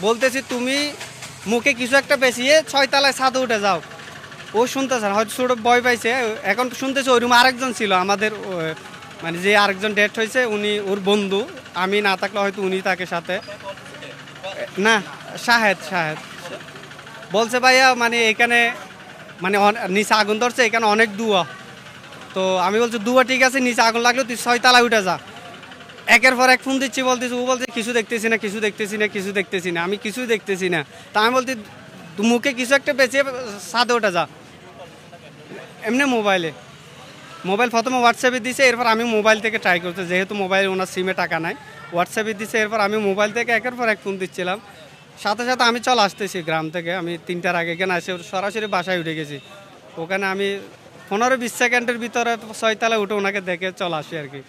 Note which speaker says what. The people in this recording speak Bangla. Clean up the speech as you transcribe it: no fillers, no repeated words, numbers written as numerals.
Speaker 1: বলতেছি তুমি মুখে কিছু একটা পেঁচিয়ে 6 তলায় ছাদে উঠে যাও। ও শুনতেছে না, হয়তো ছোট ভয় পাইছে। এখন শুনতেছে ওই রুমে আরেকজন ছিল আমাদের, মানে যে আরেকজন ডেথ হয়েছে উনি ওর বন্ধু, আমি না থাকলে হয়তো উনি তাকে সাথে। না, শাহেদ শাহেদ বলছে ভাইয়া মানে এখানে মানে নিচে আগুন ধরছে, এখানে অনেক দুয়া। তো আমি বলছি দুয়া ঠিক আছে, নিচে আগুন লাগলো তুই 6 তলায় উঠে যা। একের পর এক ফোন দিচ্ছি, বলতেছি, ও বলছে কিছু দেখতেছি না, কিছু দেখতেছি না, কিছু দেখতেছি না, আমি কিছু দেখতেছি না। তা আমি বলছি মুখে কিছু একটা বেঁচে ছাদে ওঠা যা। এমনি মোবাইলে, মোবাইল প্রথমে হোয়াটসঅ্যাপে দিছে, এরপর আমি মোবাইল থেকে ট্রাই করতে, যেহেতু মোবাইল ওনার সিমে টাকা নাই, হোয়াটসঅ্যাপে দিছে, এরপর আমি মোবাইল থেকে একের পর এক ফোন দিচ্ছিলাম। সাথে সাথে আমি চলে আসতেছি গ্রাম থেকে, আমি 3টার আগে এখানে এসে সরাসরি বাসায় উঠে গেছি। ওখানে আমি 15-20 সেকেন্ডের ভিতরে 6 তলায় উঠে ওনাকে দেখে চলে আসি আর কি।